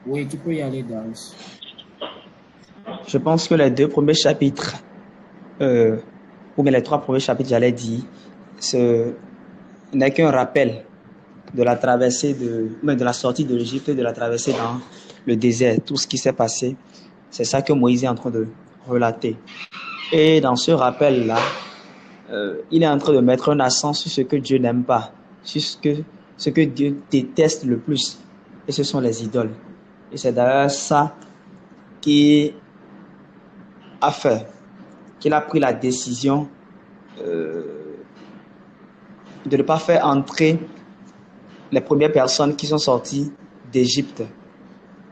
Oui, tu peux y aller, Darius. Je pense que les deux premiers chapitres, euh, ou bien les trois premiers chapitres, j'allais dire, ce n'est qu'un rappel de la traversée de la sortie de l'Égypte, de la traversée dans le désert, tout ce qui s'est passé. C'est ça que Moïse est en train de relater. Et dans ce rappel-là, il est en train de mettre un accent sur ce que Dieu n'aime pas, sur ce que Dieu déteste le plus. Et ce sont les idoles. Et c'est d'ailleurs ça qui a fait qu'il a pris la décision de ne pas faire entrer les premières personnes qui sont sorties d'Égypte.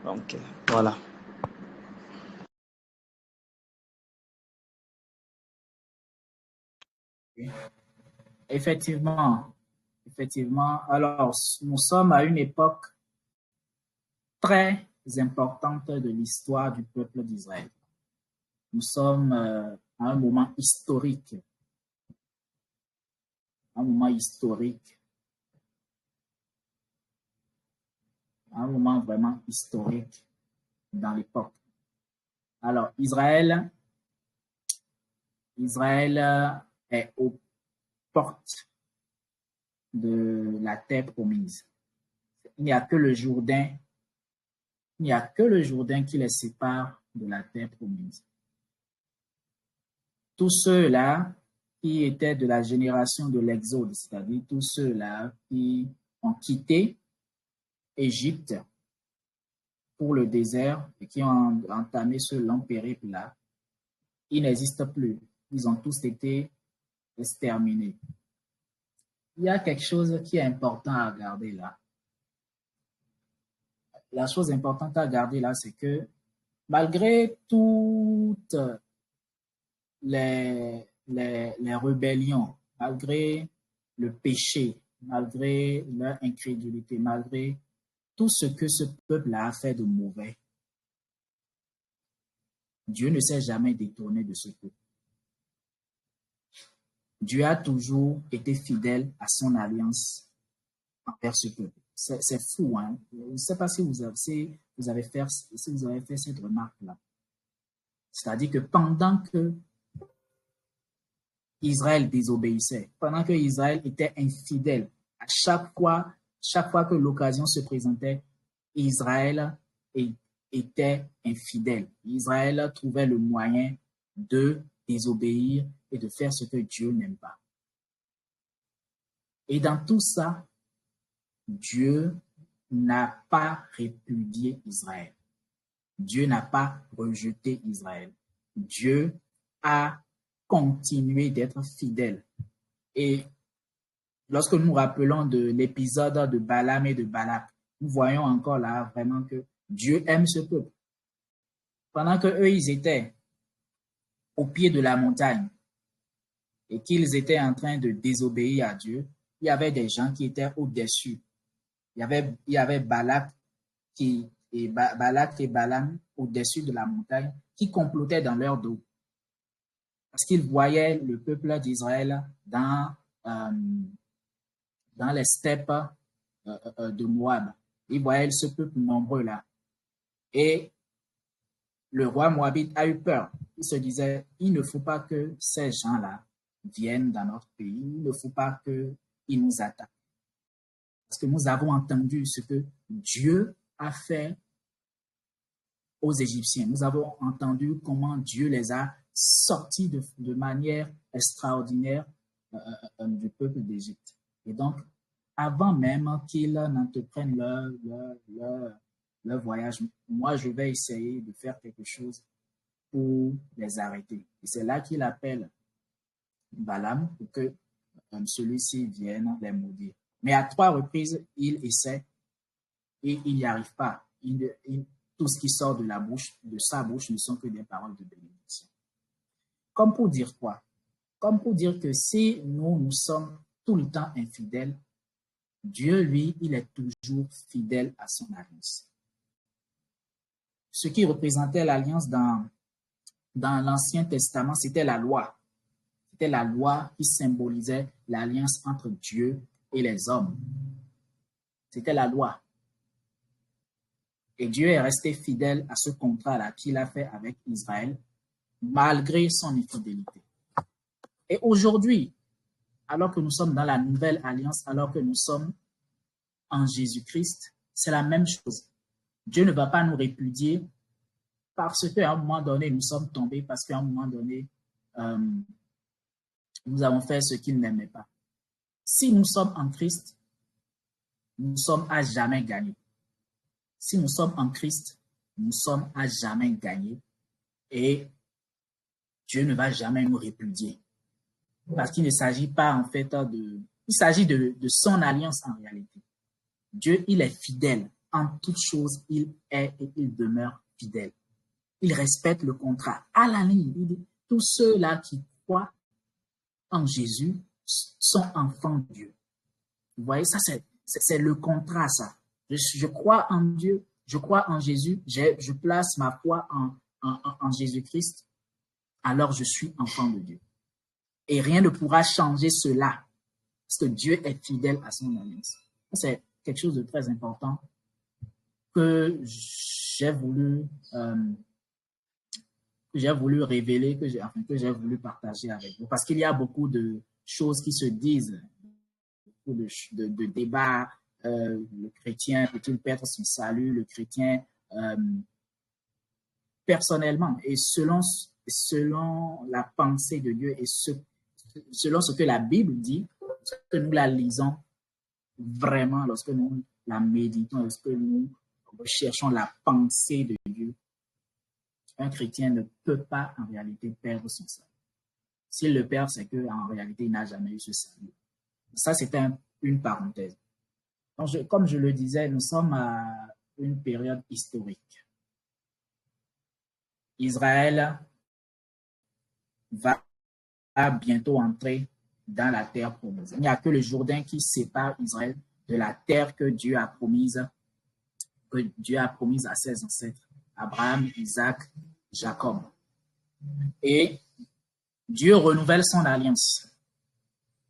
Donc, voilà. Oui. Effectivement, effectivement. Alors, nous sommes à une époque très importante de l'histoire du peuple d'Israël. Nous sommes à un moment historique, un moment vraiment historique dans l'époque. Alors, Israël est aux portes de la terre promise. Il n'y a que le Jourdain, il n'y a que le Jourdain qui les sépare de la terre promise. Tous ceux-là qui étaient de la génération de l'Exode, c'est-à-dire tous ceux-là qui ont quitté Égypte pour le désert et qui ont entamé ce long périple-là, ils n'existent plus. Ils ont tous été exterminés. Il y a quelque chose qui est important à garder là. La chose importante à garder là, c'est que malgré toutes les rébellions, malgré le péché, malgré leur incrédulité, malgré tout ce que ce peuple a fait de mauvais, Dieu ne s'est jamais détourné de ce peuple. Dieu a toujours été fidèle à son alliance envers ce peuple. C'est fou, hein? Je ne sais pas si vous avez fait cette remarque-là. C'est-à-dire que pendant que Israël désobéissait, pendant que Israël était infidèle, à chaque fois que l'occasion se présentait, Israël était infidèle. Israël trouvait le moyen de désobéir et de faire ce que Dieu n'aime pas. Et dans tout ça, Dieu n'a pas répudié Israël. Dieu n'a pas rejeté Israël. Dieu a continué d'être fidèle. Et lorsque nous nous rappelons de l'épisode de Balaam et de Balak, nous voyons encore là vraiment que Dieu aime ce peuple. Pendant qu'eux, ils étaient au pied de la montagne et qu'ils étaient en train de désobéir à Dieu, il y avait des gens qui étaient au-dessus. Il y avait Balak et Balaam au-dessus de la montagne qui complotaient dans leur dos. Parce qu'ils voyaient le peuple d'Israël euh, dans les steppes de Moab. Ils voyaient ce peuple nombreux là. Et le roi Moabite a eu peur. Il se disait, il ne faut pas que ces gens-là viennent dans notre pays. Il ne faut pas qu'ils nous attaquent. Parce que nous avons entendu ce que Dieu a fait aux Égyptiens. Nous avons entendu comment Dieu les a sortis de manière extraordinaire du peuple d'Égypte. Et donc, avant même qu'ils n'entreprennent leur voyage, moi, je vais essayer de faire quelque chose pour les arrêter. Et c'est là qu'il appelle Balaam pour que celui-ci vienne les maudire. Mais à trois reprises, il essaie et il n'y arrive pas. Tout ce qui sort de sa bouche ne sont que des paroles de bénédiction. Comme pour dire quoi? Comme pour dire que si nous sommes tout le temps infidèles, Dieu, lui, il est toujours fidèle à son alliance. Ce qui représentait l'alliance dans l'Ancien Testament, c'était la loi. C'était la loi qui symbolisait l'alliance entre Dieu et les hommes. C'était la loi. Et Dieu est resté fidèle à ce contrat-là qu'il a fait avec Israël, malgré son infidélité. Et aujourd'hui, alors que nous sommes dans la nouvelle alliance, alors que nous sommes en Jésus-Christ, c'est la même chose. Dieu ne va pas nous répudier parce qu'à un moment donné, nous sommes tombés, parce qu'à un moment donné, nous avons fait ce qu'il n'aimait pas. Si nous sommes en Christ, nous sommes à jamais gagnés. Si nous sommes en Christ, nous sommes à jamais gagnés et Dieu ne va jamais nous répudier. Parce qu'il ne s'agit pas en fait il s'agit de son alliance en réalité. Dieu, il est fidèle. En toutes choses, il est et il demeure fidèle. Il respecte le contrat. À la ligne, il dit, tous ceux-là qui croient en Jésus sont enfants de Dieu. Vous voyez, ça c'est le contrat, ça. Je crois en Dieu, je crois en Jésus, je place ma foi en Jésus-Christ, alors je suis enfant de Dieu. Et rien ne pourra changer cela, parce que Dieu est fidèle à son alliance. C'est quelque chose de très important que j'ai voulu révéler, que j'ai voulu partager avec vous, parce qu'il y a beaucoup de choses qui se disent, beaucoup de débats. Le chrétien peut-il perdre son salut? Le chrétien, personnellement et selon la pensée de Dieu et selon ce que la Bible dit, lorsque nous la lisons vraiment, lorsque nous la méditons, lorsque nous recherchons la pensée de Dieu, un chrétien ne peut pas en réalité perdre son salut. S'il le perd, c'est qu'en réalité, il n'a jamais eu ce salut. Ça, c'était une parenthèse. Donc, comme je le disais, nous sommes à une période historique. Israël va bientôt entrer dans la terre promise. Il n'y a que le Jourdain qui sépare Israël de la terre que Dieu a promise à ses ancêtres, Abraham, Isaac, Jacob. Et Dieu renouvelle son alliance.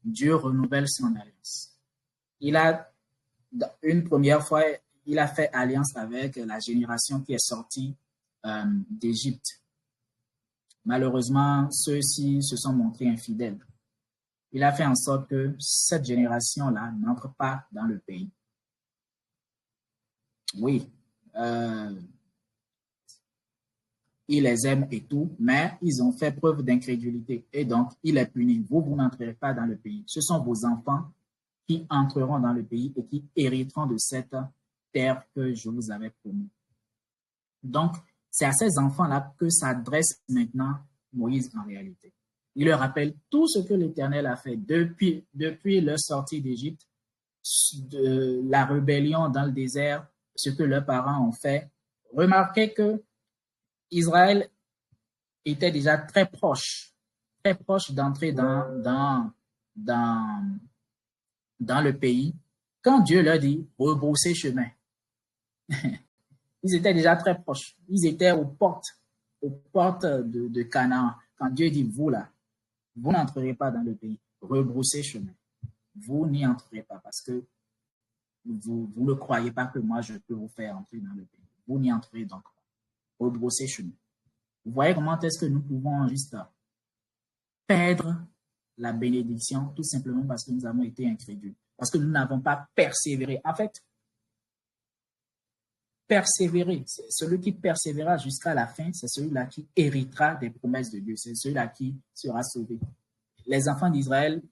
Dieu renouvelle son alliance. Il a, une première fois, il a fait alliance avec la génération qui est sortie d'Égypte. Malheureusement, ceux-ci se sont montrés infidèles. Il a fait en sorte que cette génération-là n'entre pas dans le pays. Oui, il les aime et tout, mais ils ont fait preuve d'incrédulité et donc il est puni. Vous n'entrerez pas dans le pays. Ce sont vos enfants qui entreront dans le pays et qui hériteront de cette terre que je vous avais promis. Donc, c'est à ces enfants-là que s'adresse maintenant Moïse en réalité. Il leur rappelle tout ce que l'Éternel a fait depuis leur sortie d'Égypte, de la rébellion dans le désert, ce que leurs parents ont fait. Remarquez que Israël était déjà très proche d'entrer dans le pays. Quand Dieu leur dit « rebroussez chemin », ils étaient déjà très proches. Ils étaient aux portes de Canaan. Quand Dieu dit « vous là, vous n'entrerez pas dans le pays, rebroussez chemin ». Vous n'y entrerez pas parce que vous ne croyez pas que moi je peux vous faire entrer dans le pays. Vous n'y entrerez donc pas. Rebroussez chemin. Vous voyez comment est-ce que nous pouvons juste perdre la bénédiction tout simplement parce que nous avons été incrédules, parce que nous n'avons pas persévéré. En fait, persévérer, celui qui persévérera jusqu'à la fin, c'est celui-là qui héritera des promesses de Dieu, c'est celui-là qui sera sauvé. Les enfants d'Israël,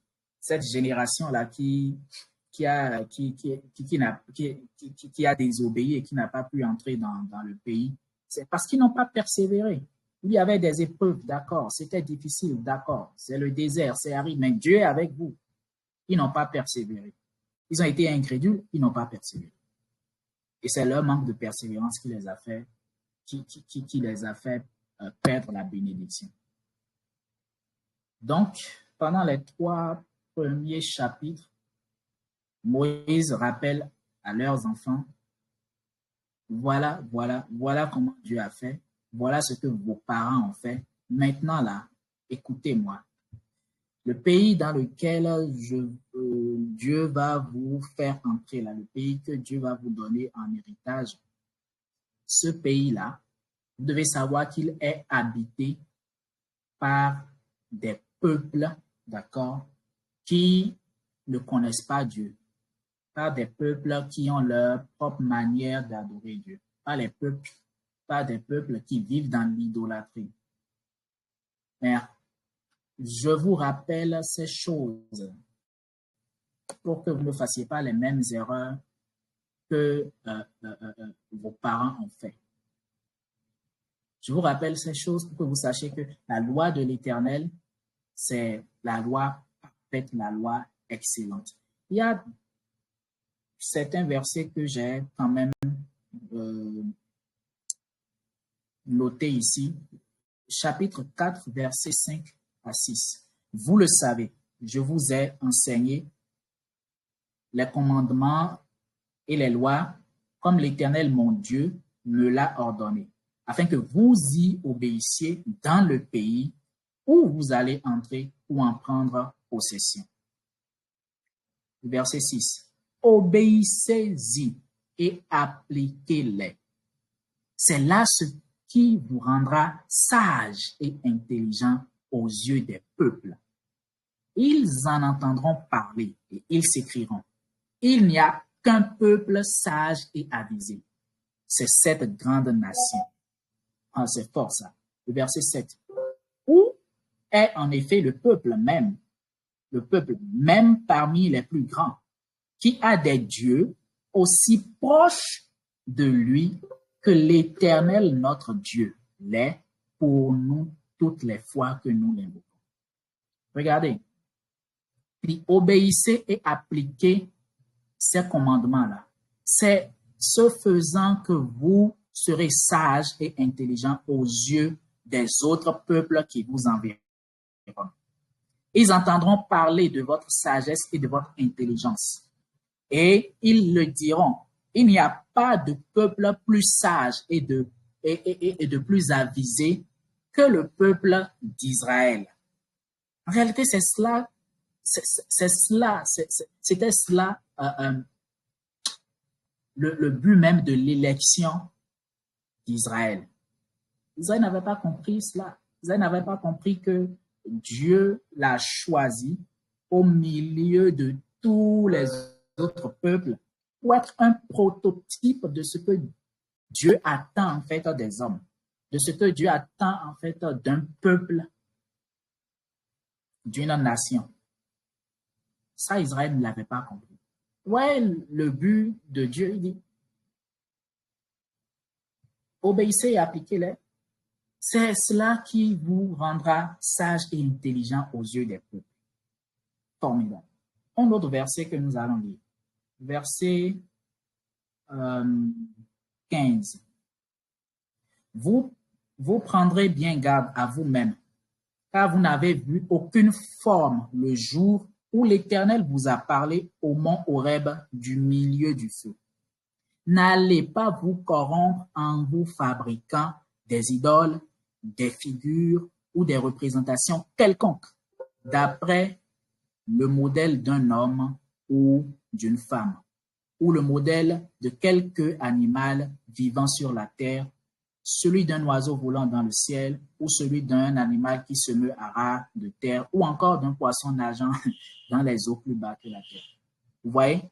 cette génération-là qui a désobéi et qui n'a pas pu entrer dans le pays, c'est parce qu'ils n'ont pas persévéré. Il y avait des épreuves, d'accord, c'était difficile, d'accord, c'est le désert, c'est aride, mais Dieu est avec vous. Ils n'ont pas persévéré. Ils ont été incrédules, ils n'ont pas persévéré. Et c'est leur manque de persévérance qui les a fait, perdre la bénédiction. Donc, pendant les 3 premiers chapitres, Moïse rappelle à leurs enfants, voilà comment Dieu a fait, voilà ce que vos parents ont fait. Maintenant là, écoutez-moi. Le pays dans lequel Dieu va vous faire entrer, là, le pays que Dieu va vous donner en héritage, ce pays-là, vous devez savoir qu'il est habité par des peuples, d'accord, qui ne connaissent pas Dieu, par des peuples qui ont leur propre manière d'adorer Dieu, pas des peuples qui vivent dans l'idolâtrie. Mais je vous rappelle ces choses pour que vous ne fassiez pas les mêmes erreurs que vos parents ont fait. Je vous rappelle ces choses pour que vous sachiez que la loi de l'Éternel, c'est la loi parfaite, la loi excellente. Il y a certains versets que j'ai quand même notés ici. Chapitre 4, versets 5 à 6. Vous le savez, je vous ai enseigné les commandements et les lois comme l'Éternel mon Dieu me l'a ordonné, afin que vous y obéissiez dans le pays où vous allez entrer ou en prendre possession. Verset 6. Obéissez-y et appliquez-les. C'est là ce qui vous rendra sage et intelligent aux yeux des peuples. Ils en entendront parler et ils s'écrieront. Il n'y a qu'un peuple sage et avisé. C'est cette grande nation. Ah, c'est fort ça. Le verset 7. Où est en effet le peuple même parmi les plus grands, qui a des dieux aussi proches de lui que l'Éternel notre Dieu l'est pour nous toutes les fois que nous l'invoquons. Regardez, puis obéissez et appliquez ces commandements-là. C'est ce faisant que vous serez sages et intelligents aux yeux des autres peuples qui vous environnent. Ils entendront parler de votre sagesse et de votre intelligence. Et ils le diront. Il n'y a pas de peuple plus sage et de plus avisé que le peuple d'Israël. En réalité, c'était cela le but même de l'élection d'Israël. Israël n'avait pas compris cela. Israël n'avait pas compris que Dieu l'a choisi au milieu de tous les autres peuples pour être un prototype de ce que Dieu attend en fait des hommes, de ce que Dieu attend en fait d'un peuple, d'une nation. Ça, Israël ne l'avait pas compris. Ouais, le but de Dieu, il dit, obéissez et appliquez-les. C'est cela qui vous rendra sage et intelligent aux yeux des peuples. Formidable. Un autre verset que nous allons lire. Verset 15. Vous prendrez bien garde à vous-même, car vous n'avez vu aucune forme le jour où l'Éternel vous a parlé au mont Horeb du milieu du feu. N'allez pas vous corrompre en vous fabriquant des idoles, des figures ou des représentations quelconques, d'après le modèle d'un homme ou d'une femme, ou le modèle de quelque animal vivant sur la terre, celui d'un oiseau volant dans le ciel, ou celui d'un animal qui se meut à ras de terre, ou encore d'un poisson nageant dans les eaux plus bas que la terre. Vous voyez?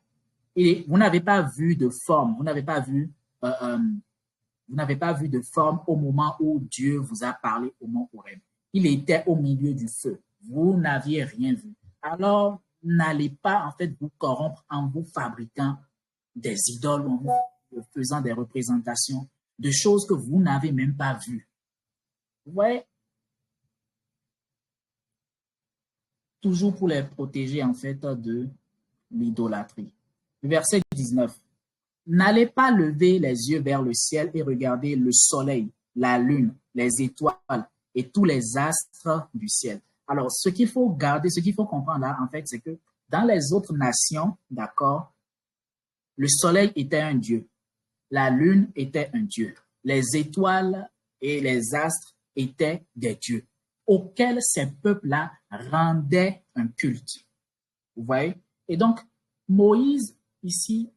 Et vous n'avez pas vu de forme, vous n'avez pas vu de forme au moment où Dieu vous a parlé au mont Horeb. Il était au milieu du feu. Vous n'aviez rien vu. Alors, n'allez pas en fait vous corrompre en vous fabriquant des idoles, en vous faisant des représentations de choses que vous n'avez même pas vues. Vous voyez? Toujours pour les protéger en fait de l'idolâtrie. Verset 19. N'allez pas lever les yeux vers le ciel et regarder le soleil, la lune, les étoiles et tous les astres du ciel. Alors, ce qu'il faut garder, ce qu'il faut comprendre là, en fait, c'est que dans les autres nations, d'accord, le soleil était un dieu, la lune était un dieu, les étoiles et les astres étaient des dieux auxquels ces peuples-là rendaient un culte. Vous voyez? Et donc, Moïse, ici,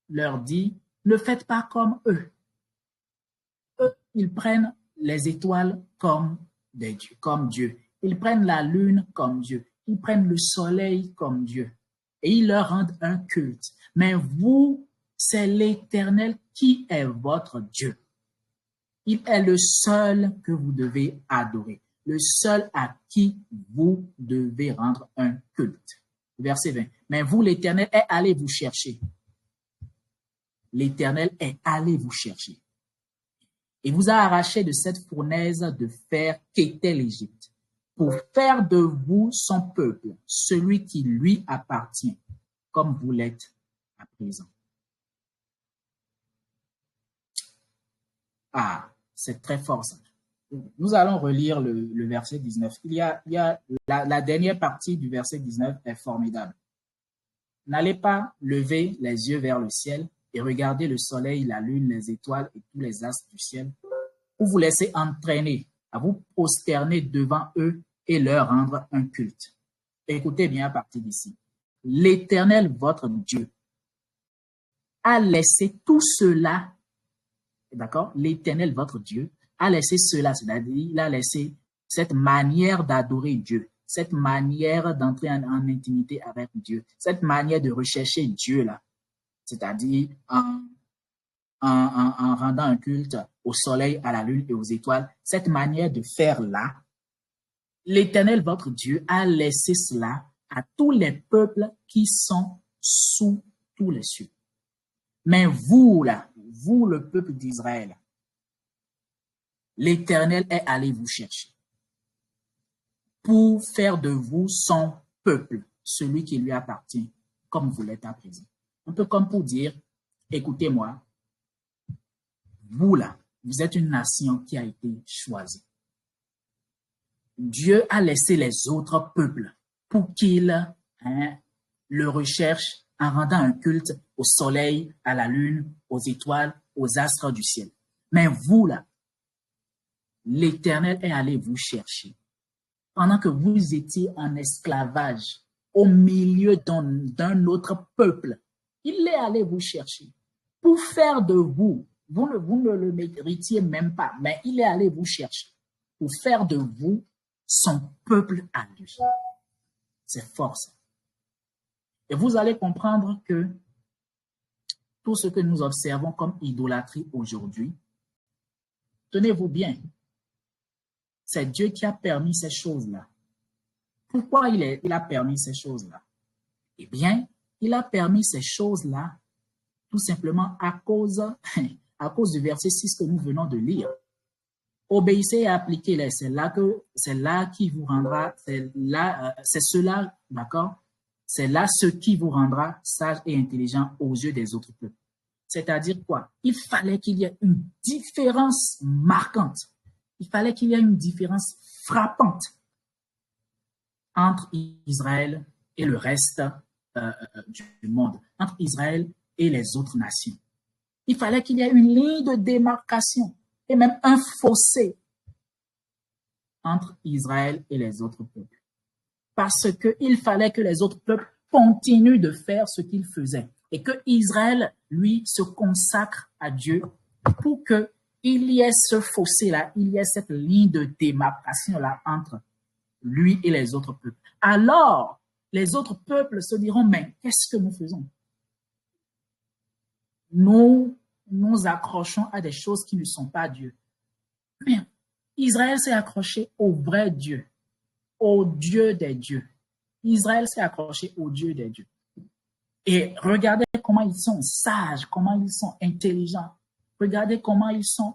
leur dit, ne faites pas comme eux. Ils prennent les étoiles comme des dieux, comme Dieu. Ils prennent la lune comme Dieu. Ils prennent le soleil comme Dieu. Et ils leur rendent un culte. Mais vous, c'est l'Éternel qui est votre Dieu. Il est le seul que vous devez adorer, le seul à qui vous devez rendre un culte. Verset 20. Mais vous, l'Éternel, est allé vous chercher. L'Éternel est allé vous chercher. Il vous a arraché de cette fournaise de fer qu'était l'Égypte, pour faire de vous son peuple, celui qui lui appartient, comme vous l'êtes à présent. Ah, c'est très fort ça. Nous allons relire le verset 19. La dernière partie du verset 19 est formidable. N'allez pas lever les yeux vers le ciel et regarder le soleil, la lune, les étoiles et tous les astres du ciel, ou vous laisser entraîner à vous prosterner devant eux et leur rendre un culte. Écoutez bien à partir d'ici. L'Éternel, votre Dieu, a laissé tout cela, d'accord? L'Éternel, votre Dieu, a laissé cela, c'est-à-dire il a laissé cette manière d'adorer Dieu, cette manière d'entrer en intimité avec Dieu, cette manière de rechercher Dieu là, c'est-à-dire en rendant un culte au soleil, à la lune et aux étoiles, cette manière de faire là, l'Éternel, votre Dieu, a laissé cela à tous les peuples qui sont sous tous les cieux. Mais vous, là, vous, le peuple d'Israël, l'Éternel est allé vous chercher pour faire de vous son peuple, celui qui lui appartient, comme vous l'êtes à présent. Un peu comme pour dire, écoutez-moi, vous là, vous êtes une nation qui a été choisie. Dieu a laissé les autres peuples pour qu'ils le recherchent en rendant un culte au soleil, à la lune, aux étoiles, aux astres du ciel. Mais vous là, l'Éternel est allé vous chercher pendant que vous étiez en esclavage au milieu d'un autre peuple. Il est allé vous chercher pour faire de vous, vous ne le méritiez même pas, mais il est allé vous chercher pour faire de vous son peuple à lui. C'est fort ça. Et vous allez comprendre que tout ce que nous observons comme idolâtrie aujourd'hui, tenez-vous bien, c'est Dieu qui a permis ces choses-là. Pourquoi il a permis ces choses-là? Eh bien, il a permis ces choses-là tout simplement à cause du verset 6 que nous venons de lire. Obéissez et appliquez-les. C'est là qui vous rendra, c'est cela, d'accord? C'est là ce qui vous rendra sage et intelligent aux yeux des autres peuples. C'est-à-dire quoi? Il fallait qu'il y ait une différence marquante. Il fallait qu'il y ait une différence frappante entre Israël et le reste du monde, entre Israël et les autres nations. Il fallait qu'il y ait une ligne de démarcation et même un fossé entre Israël et les autres peuples. Parce qu'il fallait que les autres peuples continuent de faire ce qu'ils faisaient et que Israël, lui, se consacre à Dieu pour qu'il y ait ce fossé-là, il y ait cette ligne de démarcation-là entre lui et les autres peuples. Alors, les autres peuples se diront, mais qu'est-ce que nous faisons? Nous nous accrochons à des choses qui ne sont pas Dieu. Mais Israël s'est accroché au vrai Dieu, au Dieu des dieux. Israël s'est accroché au Dieu des dieux. Et regardez comment ils sont sages, comment ils sont intelligents. Regardez comment ils sont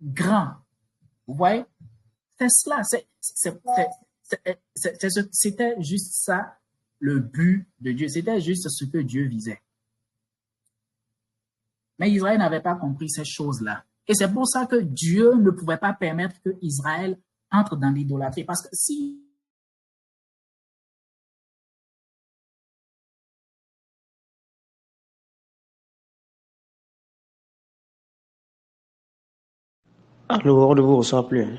grands. Vous voyez? C'est cela. C'était juste ça, le but de Dieu. C'était juste ce que Dieu visait. Mais Israël n'avait pas compris ces choses-là. Et c'est pour ça que Dieu ne pouvait pas permettre que Israël entre dans l'idolâtrie. Parce que si Alors, on ne vous reçoit plus. Hein.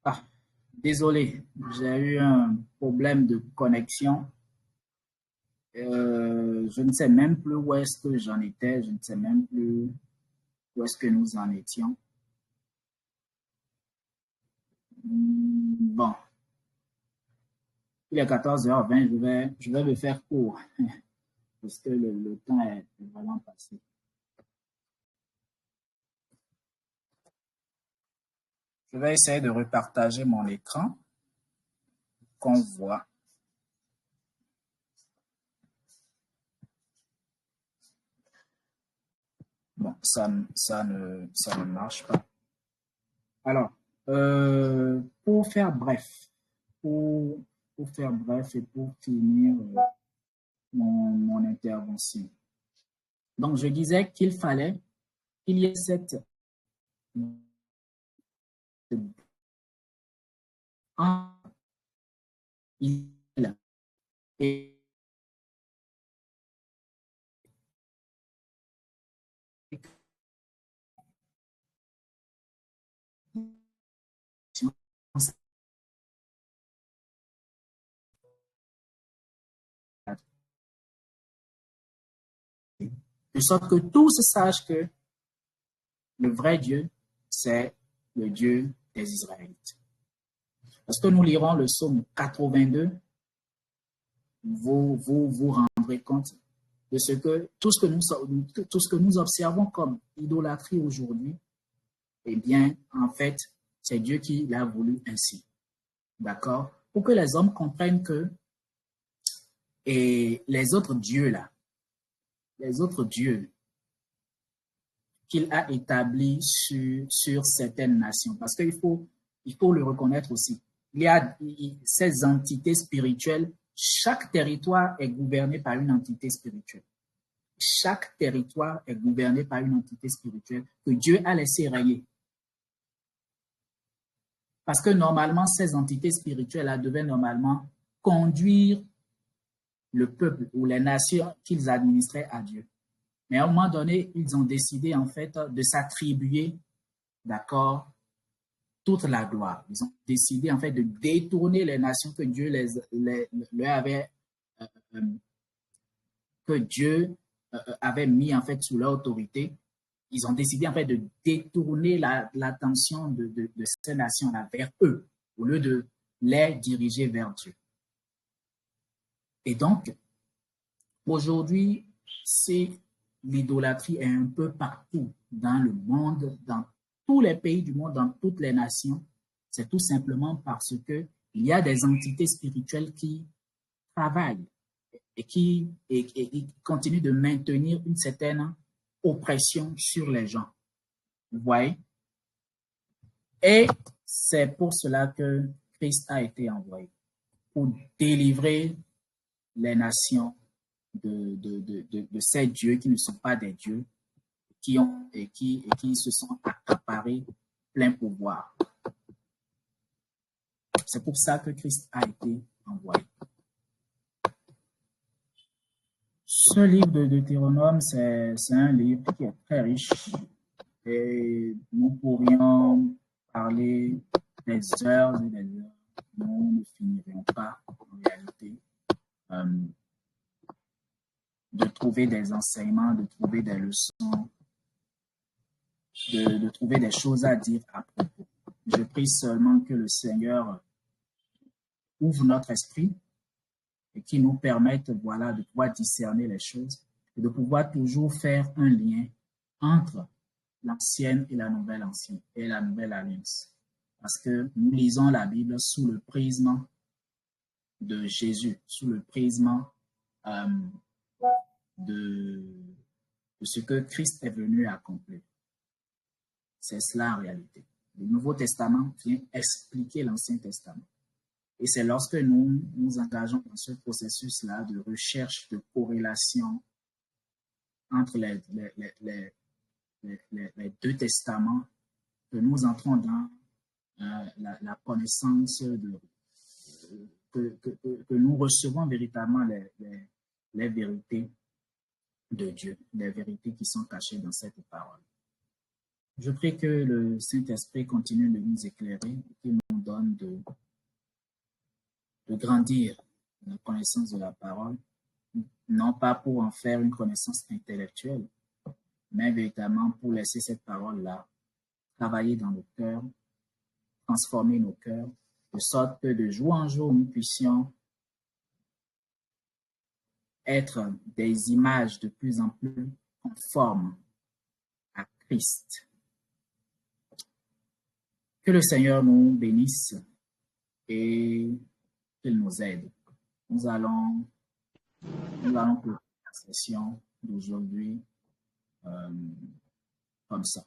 Ah, désolé, j'ai eu un problème de connexion. Je ne sais même plus où est-ce que j'en étais, je ne sais même plus où est-ce que nous en étions. Bon, il est 14h20, je vais me faire court parce que le temps est vraiment passé. Je vais essayer de repartager mon écran qu'on voit. Bon, ça ne marche pas. Alors, pour faire bref, pour, pour faire bref et pour finir mon intervention. Donc, je disais qu'il fallait qu'il y ait cette et de sorte que tous sachent que le vrai Dieu, c'est le Dieu des Israélites. Lorsque nous lirons le psaume 82, vous rendrez compte de ce que tout ce que nous observons comme idolâtrie aujourd'hui, eh bien, en fait, c'est Dieu qui l'a voulu ainsi. D'accord? Pour que les hommes comprennent que et les autres dieux là, les autres dieux qu'il a établis sur certaines nations, parce qu'il faut le reconnaître aussi. Il y a ces entités spirituelles, chaque territoire est gouverné par une entité spirituelle. Chaque territoire est gouverné par une entité spirituelle que Dieu a laissé régner. Parce que normalement, ces entités spirituelles devaient normalement conduire le peuple ou les nations qu'ils administraient à Dieu. Mais à un moment donné, ils ont décidé en fait de s'attribuer, d'accord, toute la gloire. Ils ont décidé en fait de détourner les nations que Dieu leur avait, euh, que Dieu avait mis en fait sous leur autorité. Ils ont décidé en fait de détourner l'attention de ces nations-là vers eux au lieu de les diriger vers Dieu. Et donc, aujourd'hui, c'est l'idolâtrie est un peu partout dans le monde, dans tous les pays du monde, dans toutes les nations. C'est tout simplement parce que il y a des entités spirituelles qui travaillent et qui continuent de maintenir une certaine oppression sur les gens. Vous voyez? Et c'est pour cela que Christ a été envoyé, pour délivrer les nations de ces dieux qui ne sont pas des dieux, qui se sont accaparés plein pouvoir. C'est pour ça que Christ a été envoyé. Ce livre de Deutéronome, c'est un livre qui est très riche et nous pourrions parler des heures et des heures. Nous ne finirons pas en réalité de trouver des enseignements, de trouver des leçons, de trouver des choses à dire à propos. Je prie seulement que le Seigneur ouvre notre esprit et qui nous permette, voilà, de pouvoir discerner les choses et de pouvoir toujours faire un lien entre l'ancienne et la nouvelle alliance. Parce que nous lisons la Bible sous le prisme de Jésus, sous le prisme de ce que Christ est venu accomplir. C'est cela en réalité. Le Nouveau Testament vient expliquer l'Ancien Testament. Et c'est lorsque nous nous engageons dans ce processus-là de recherche, de corrélation entre les deux testaments que nous entrons dans la connaissance que nous recevons véritablement les vérités de Dieu, les vérités qui sont cachées dans cette parole. Je prie que le Saint-Esprit continue de nous éclairer et qu'il nous donne de grandir dans la connaissance de la parole, non pas pour en faire une connaissance intellectuelle, mais véritablement pour laisser cette parole-là travailler dans nos cœurs, transformer nos cœurs, de sorte que de jour en jour, nous puissions être des images de plus en plus conformes à Christ. Que le Seigneur nous bénisse et qu'il nous aide. Nous allons clôturer la session d'aujourd'hui comme ça.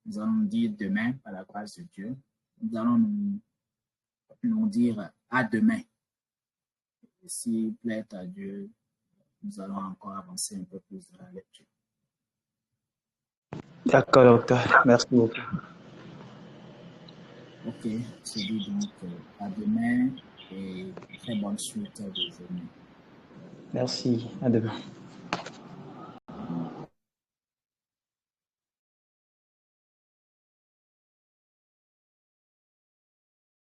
Nous allons dire demain, par la grâce de Dieu, nous allons nous dire à demain. Et s'il plaît à Dieu, nous allons encore avancer un peu plus dans la lecture. D'accord, docteur. Merci beaucoup. Ok, je dis donc à demain et très bonne suite de journée. Merci. À demain.